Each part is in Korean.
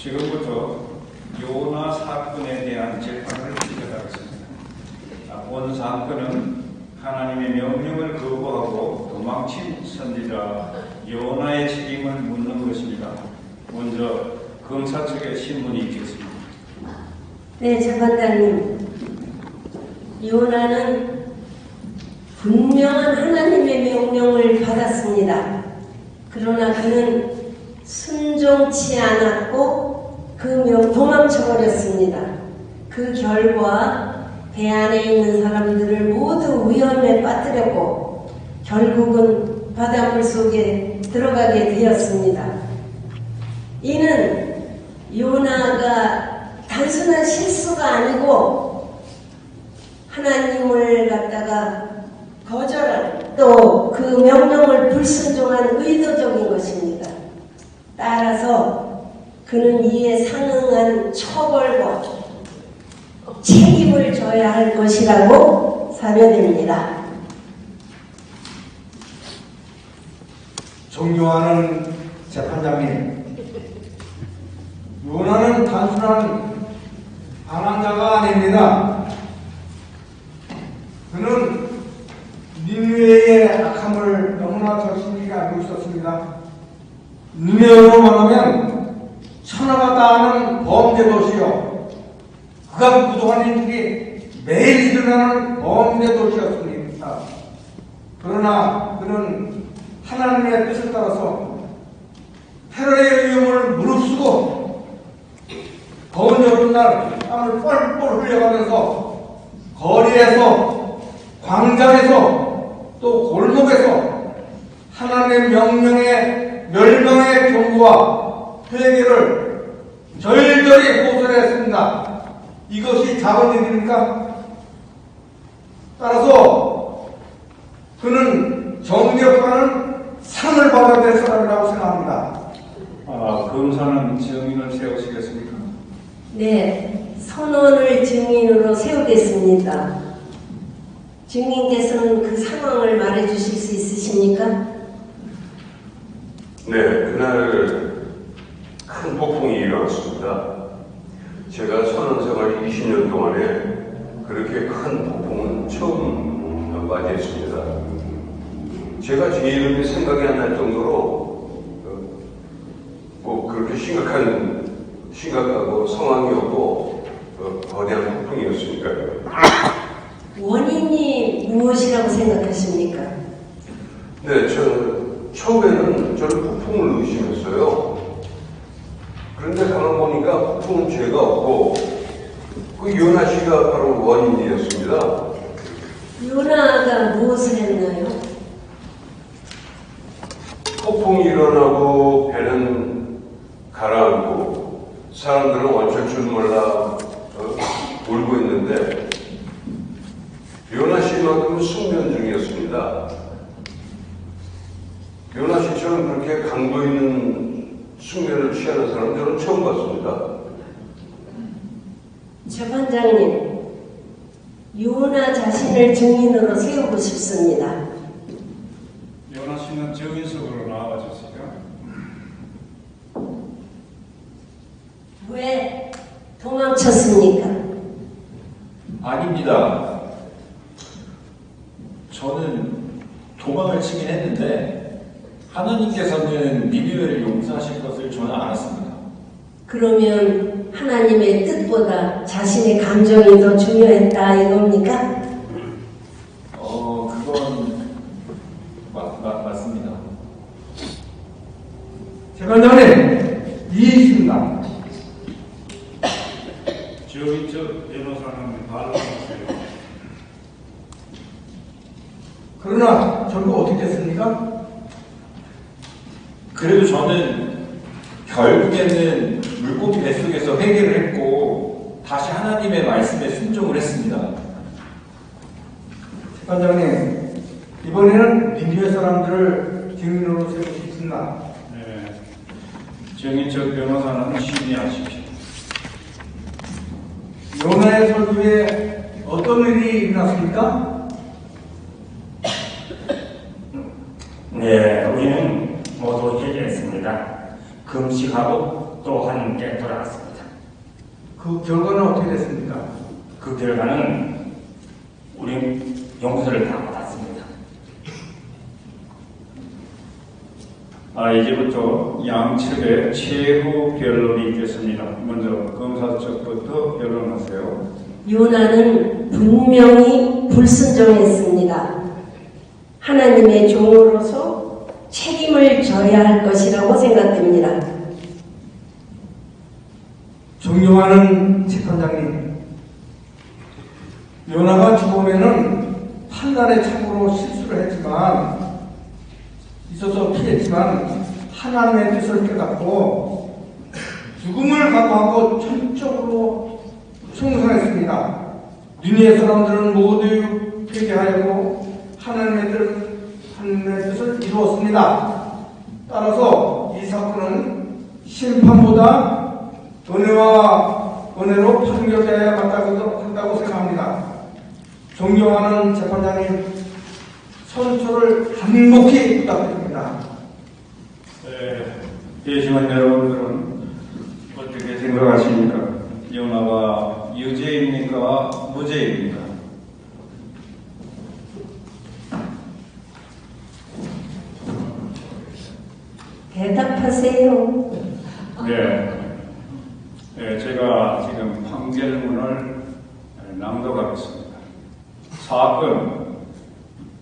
지금부터 요나 사건에 대한 재판을 시작하겠습니다. 본 사건은 하나님의 명령을 거부하고 도망친 선지자 요나의 책임을 묻는 것입니다. 먼저 검사 측의 신문이 있겠습니다. 네, 재판장님. 요나는 분명한 하나님의 명령을 받았습니다. 그러나 그는 순종치 않았고 도망쳐버렸습니다. 그 결과 배 안에 있는 사람들을 모두 위험에 빠뜨렸고 결국은 바닷물 속에 들어가게 되었습니다. 이는 요나가 단순한 실수가 아니고 하나님을 갖다가 거절한 또 그 명령을 불순종한 의도적인 것입니다. 따라서 그는 이에 상응한 처벌과 책임을 져야 할 것이라고 사료됩니다. 존경하는 재판장님, 요나는 단순한 반항자가 아닙니다. 그는 니느웨의 악함을 너무나 절실히 알고 있었습니다. 니느웨로 말하면 천하가 다하는 범죄 도시요, 그가 부족한 일들이 매일 일어나는 범죄 도시였습니다. 그러나 그는 하나님의 뜻을 따라서 테러의 위험을 무릅쓰고 더운 여름날 땀을 뻘뻘 흘려가면서 거리에서, 광장에서, 또 골목에서 하나님의 명령의 멸망의 경고와 회개를 절절히 호소했습니다. 이것이 작은 일입니까? 따라서 그는 정력과는 상을 받아야 될 사람이라고 생각합니다. 검사는 증인을 세우시겠습니까? 네, 선원을 증인으로 세우겠습니다. 증인께서는 그 상황을 말해 주실 수 있으십니까? 네, 그날 큰 폭풍이 일어났습니다. 제가 선원 생활 20년 동안에 그렇게 큰 폭풍은 처음 맞이했습니다. 제가 제 이름이 생각이 안 날 정도로 그렇게 심각하고 상황이었고 거대한 폭풍이었으니까요. 원인이 무엇이라고 생각하십니까? 네, 처음에는 저는 폭풍을 의심했어요. 그런데 가만 보니까 폭풍은 죄가 없고 그 요나 씨가 바로 원인이었습니다. 요나가 무엇을 했나요? 폭풍이 일어나고 배는 가라앉고 사람들은 어쩔 줄 몰라 울고 있는데 요나 씨만큼은 숙면 중이었습니다. 요나 씨처럼 그렇게 강도 있는 숙면을 취하는 사람 저는 처음 봤습니다. 재판장님, 요나 자신을 증인으로 세우고 싶습니다. 요나 씨는 증인석으로 나와봐 주세요. 왜 도망쳤습니까? 아닙니다. 저는 도망을 치긴 했는데 하나님께서는 니느웨를 용서하실 것을 저는 알았습니다. 그러면 하나님의 뜻보다 자신의 감정이 더 중요했다 이겁니까? 그건 맞습니다. 재판장님, 이의있습니다. 증인 측 변호사는 발언하세요. 그러나 결국 어떻게 됐습니까? 그래도 저는 결국에는 물고기 뱃속에서 회개를 했고 다시 하나님의 말씀에 순종을 했습니다. 재판장님, 이번에는 니느웨 사람들을 증인으로 세우고 싶습니다. 네, 증인 측 변호사는 심의하십시오. 요나의 설교에 어떤 일이 일어났습니까? 네, 우리는 모두 회개했습니다. 금식하고 또 함께 돌아왔습니다. 그 결과는 어떻게 됐습니까? 그 결과는 우리 용서를 다 받았습니다. 이제부터 양측의 최후 변론이 있겠습니다. 먼저 검사 측부터 변론하세요. 요나는 분명히 불순종했습니다. 하나님의 종으로서 책임을 져야 할 것이라고 생각됩니다. 존경하는 재판장님, 요나가 죽음에는 판단에 참으로 실수를 했지만 있어서 피했지만 하나님의 뜻을 깨닫고 죽음을 각오하고 전적으로 충성했습니다. 니느웨 사람들은 모두 회개하였고 하나님의 뜻을 이루었습니다. 따라서 이 사건은 심판보다 은혜와 은혜로 판결되어야 한다고 생각합니다. 존경하는 재판장님, 선처를 간곡히 부탁드립니다. 예시원 여러분들은 어떻게 생각하십니까? 요나가 유죄입니까? 무죄입니까? 대답하세요. 제가 지금 판결문을 낭독하겠습니다. 사건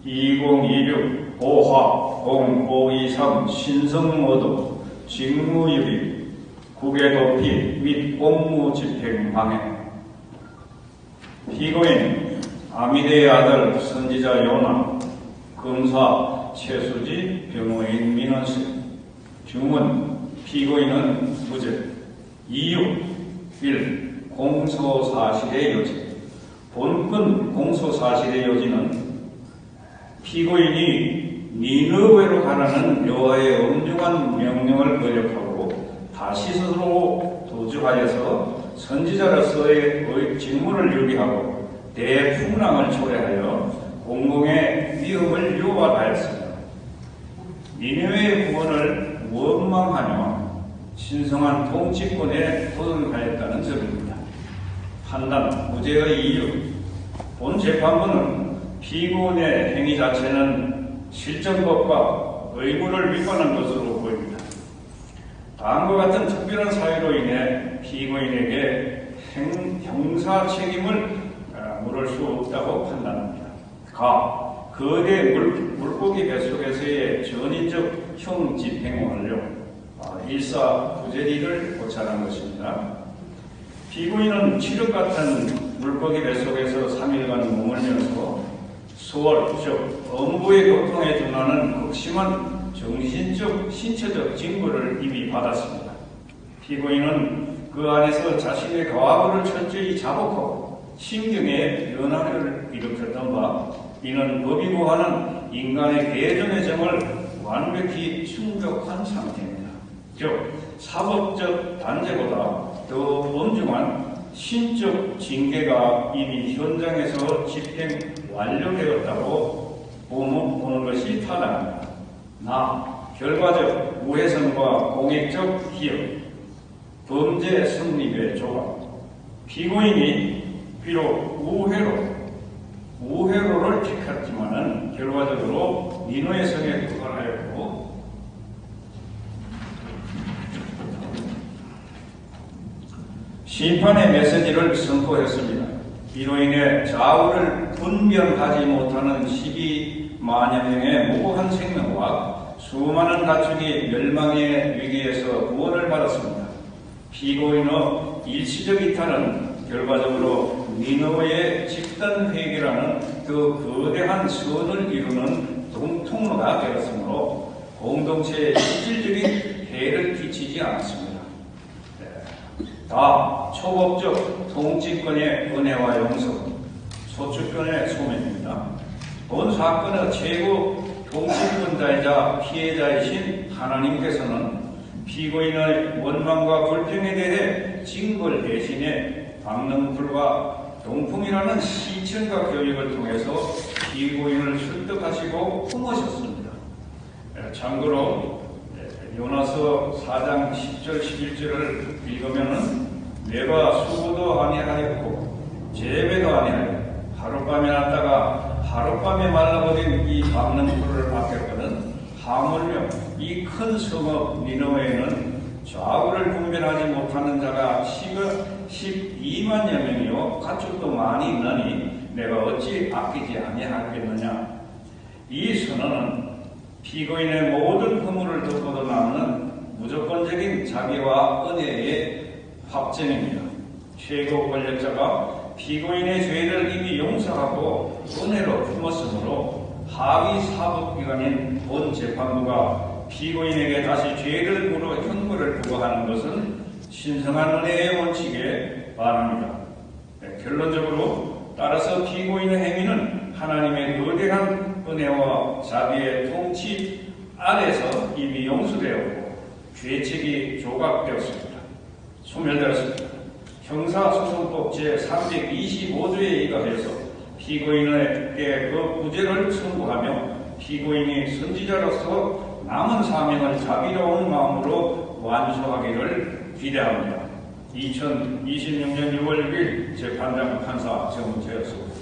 2026 5화 0523 신성모독 직무유기 국외도피 및 공무집행 방해. 피고인 아미대의 아들 선지자 요나, 검사 최수지, 변호인 민원실. 주문 피고인은 무죄. 이유 1. 공소사실의 요지. 본건 공소사실의 요지는 피고인이 니느웨로 가라는 여호와의 엄중한 명령을 거역하고 다시 스스로 도주하여서 선지자로서의 직무를 유기하고 대풍랑을 초래하여 공공의 위험을 유발하였습니다. 니느웨의 구원을 원망하며 신성한 통치권에 도전하였다는 점입니다. 판단, 무죄의 이유. 본 재판부는 피고인의 행위 자체는 실정법과 의무를 위반한 것으로 보입니다. 다음과 같은 특별한 사유로 인해 피고인에게 형사 책임을 물을 수 없다고 판단합니다. 거대 물고기 뱃속에서의 전인적 형 집행 완료, 일사부재리를 고찰한 것입니다. 피고인은 칠흑 같은 물고기 뱃속에서 3일간 머물면서 수월, 즉 엄부의 고통에 준하는 극심한 정신적, 신체적 징벌을 이미 받았습니다. 피고인은 그 안에서 자신의 과거를 철저히 자복하고 심경에 변화를 일으켰던 바, 이는 법이 구하는 인간의 개정의 점을 완벽히 충족한 상태입니다. 즉 사법적 단죄보다 더 엄중한 신적 징계가 이미 현장에서 집행 완료되었다고 보는 것이 타당합니다. 결과적 우회성과 공익적 기여, 범죄 성립의 조각. 피고인이 비록 우회로를 택했지만은 결과적으로 니느웨 성에 도달하였고, 심판의 메시지를 선포했습니다. 이로 인해 좌우를 분별하지 못하는 12만여 명의 무고한 생명과 수많은 가축이 멸망의 위기에서 구원을 받았습니다. 피고인의 일시적 이탈은 결과적으로 니느웨의 집단 회개라는 그 거대한 선을 이루는 통로가 되었으므로 공동체에 실질적인 해를 끼치지 않았습니다. 다 초법적 통치권의 은혜와 용서, 소추권의 소명입니다. 본 사건의 최고 통치권자이자 피해자이신 하나님께서는 피고인의 원망과 불평에 대해 징벌 대신에 박능풀과 동풍이라는 시천과 교육을 통해서 피고인을 설득하시고 품으셨습니다. 참고로 요나서 4장 10절 11절을 읽으면은 내가 수고도 아니하였고 재배도 아니하였고 하룻밤에 났다가 하룻밤에 말라버린 이 밟는 풀을 맡겼거든. 하물며 이 큰 성읍 니느웨에는 좌우를 분별하지 못하는 자가 12만여 명이요 가축도 많이 있느니 내가 어찌 아끼지 아니하겠느냐. 이 선언은 피고인의 모든 허물을 덮어도 남는 무조건적인 자비와 은혜의 확증입니다. 최고 권력자가 피고인의 죄를 이미 용서하고 은혜로 품었으므로 하위 사법기관인 본 재판부가 피고인에게 다시 죄를 물어 형벌을 부과하는 것은 신성한 은혜의 원칙에 반합니다. 결론적으로 따라서 피고인의 행위는 하나님의 거대한 은혜와 자비의 통치 아래서 이미 용서되었고 죄책이 조각되었습니다. 소멸되었습니다. 형사소송법 제325조에 의거해서 피고인에게 그 구제를 청구하며 피고인이 선지자로서 남은 사명을 자비로운 마음으로 완수하기를 기대합니다. 2026년 6월 6일 재판장 판사 정재였습니다.